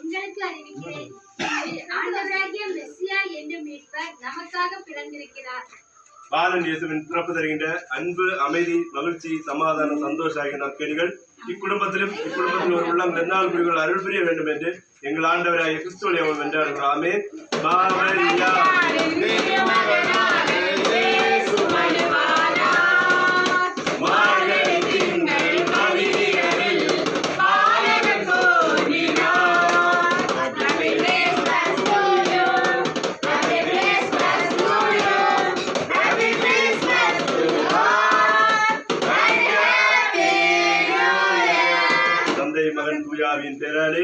உங்களுக்கு அறிவிக்கிறேன். ஆண்டவராகிய மெசியா என்னும் மீட்பர் நமக்காக பிறந்திருக்கிறார். பாலன் இயேசுவின் பிறப்பு தருகின்ற அன்பு, அமைதி, மகிழ்ச்சி, சமாதானம், சந்தோஷம் ஆகிய நற்கனிகள் இக்குடும்பத்திலும் ஒரு உள்ளங்கள் என்னால் குடிகள் அருள் புரிய வேண்டும் என்று எங்கள் ஆண்டவராகிய கிறிஸ்துவை அவன் வென்றாடுகிறாமே. மகன் தூயாவின் பேராலே